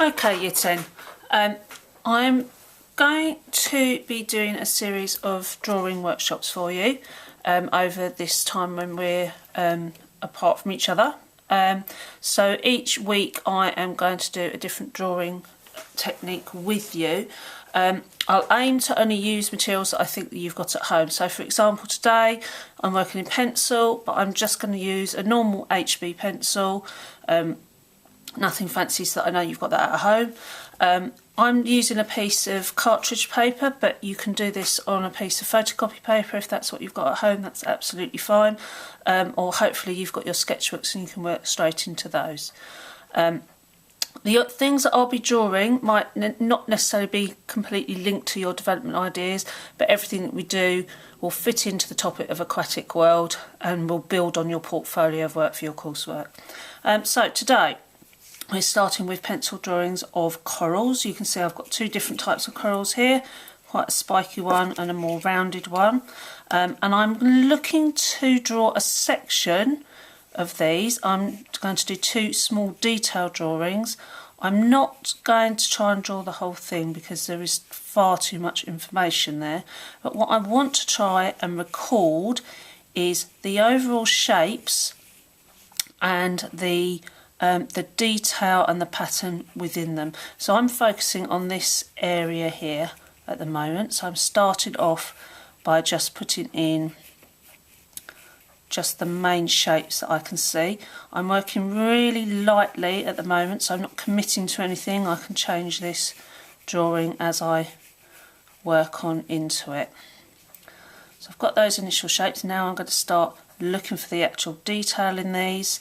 Okay, Year 10. I'm going to be doing a series of drawing workshops for you over this time when we're apart from each other. So each week I am going to do a different drawing technique with you. I'll aim to only use materials that I think that you've got at home. So for example, today I'm working in pencil, but I'm just going to use a normal HB pencil. Nothing fancy, so that I know you've got that at home. I'm using a piece of cartridge paper, but you can do this on a piece of photocopy paper if that's what you've got at home. That's absolutely fine. Or hopefully you've got your sketchbooks and you can work straight into those. The things that I'll be drawing might not necessarily be completely linked to your development ideas, but everything that we do will fit into the topic of aquatic world and will build on your portfolio of work for your coursework. So today, we're starting with pencil drawings of corals. You can see I've got two different types of corals here, quite a spiky one and a more rounded one. And I'm looking to draw a section of these. I'm going to do two small detail drawings. I'm not going to try and draw the whole thing because there is far too much information there. But what I want to try and record is the overall shapes and the detail and the pattern within them. So I'm focusing on this area here at the moment. So I'm started off by just putting in just the main shapes that I can see. I'm working really lightly at the moment, so I'm not committing to anything. I can change this drawing as I work on into it. So I've got those initial shapes. Now I'm going to start looking for the actual detail in these.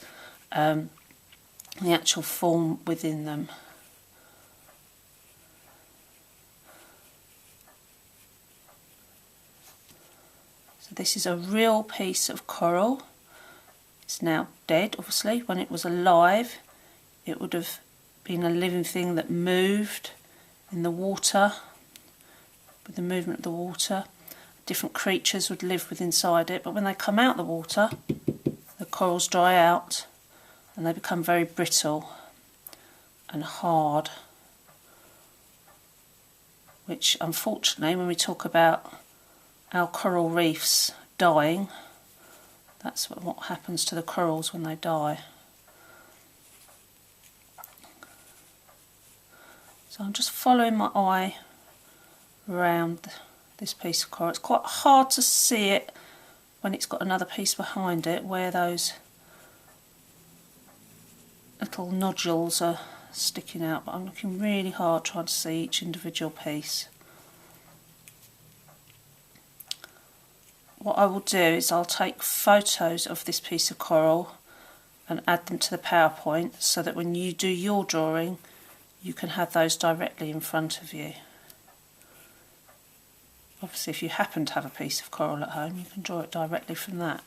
The actual form within them. So this is a real piece of coral. It's now dead, obviously. When it was alive, it would have been a living thing that moved in the water, with the movement of the water. Different creatures would live within inside it, but when they come out of the water, the corals dry out and they become very brittle and hard, which unfortunately when we talk about our coral reefs dying, that's what happens to the corals when they die. So I'm just following my eye around this piece of coral. It's quite hard to see it when it's got another piece behind it where those little nodules are sticking out, but I'm looking really hard trying to see each individual piece. What I will do is I'll take photos of this piece of coral and add them to the PowerPoint so that when you do your drawing you can have those directly in front of you. Obviously if you happen to have a piece of coral at home you can draw it directly from that.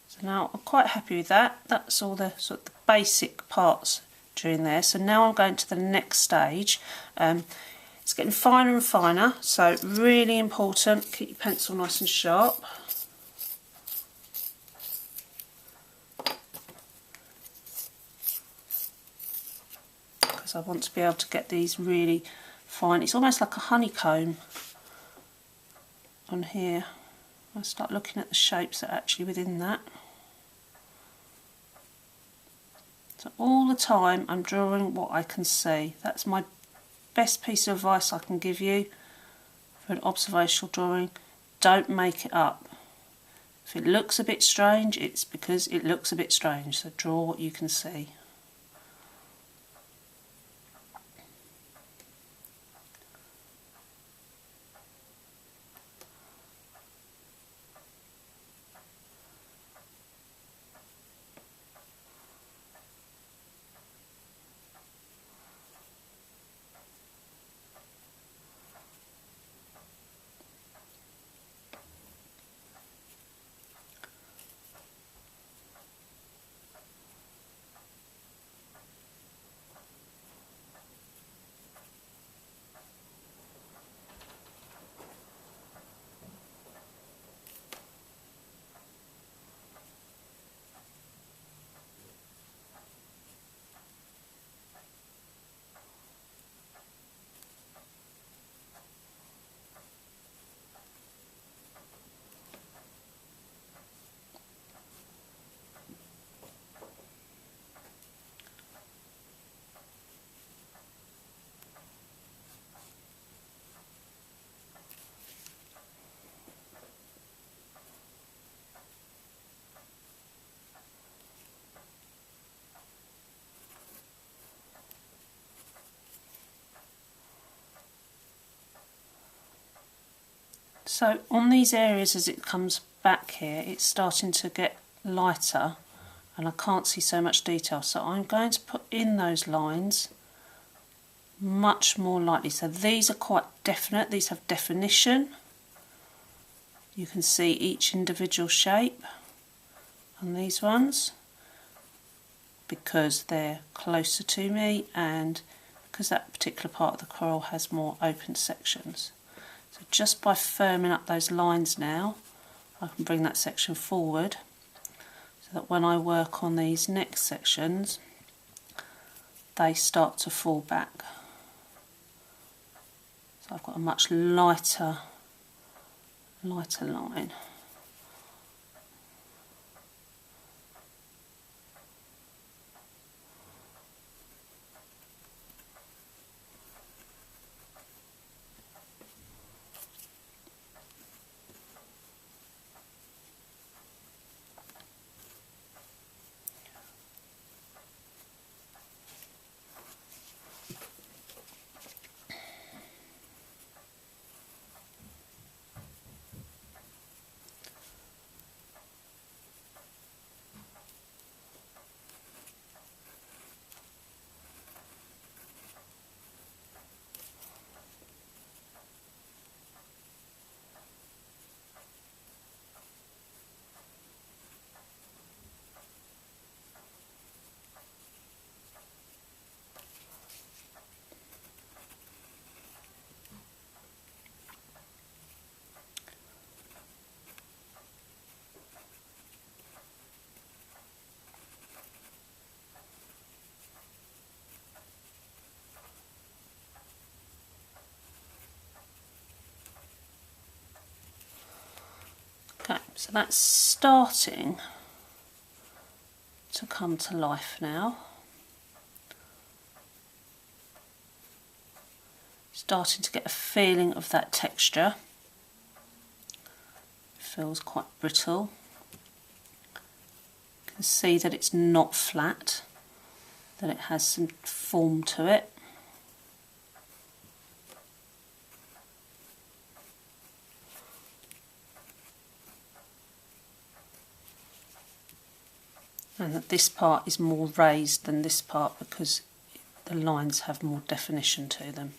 So now I'm quite happy with that. That's all the sort of the basic parts during there. So now I'm going to the next stage. It's getting finer and finer, so really important, keep your pencil nice and sharp. Because I want to be able to get these really fine. It's almost like a honeycomb on here. I'll start looking at the shapes that are actually within that. So all the time I'm drawing what I can see. That's my best piece of advice I can give you for an observational drawing. Don't make it up. If it looks a bit strange, it's because it looks a bit strange. So draw what you can see. So on these areas as it comes back here, it's starting to get lighter and I can't see so much detail, so I'm going to put in those lines much more lightly. So these are quite definite, these have definition. You can see each individual shape on these ones because they're closer to me and because that particular part of the coral has more open sections. So just by firming up those lines now, I can bring that section forward so that when I work on these next sections, they start to fall back. So I've got a much lighter line. Okay, so that's starting to come to life now. Starting to get a feeling of that texture. Feels quite brittle. You can see that it's not flat, that it has some form to it. And that this part is more raised than this part because the lines have more definition to them.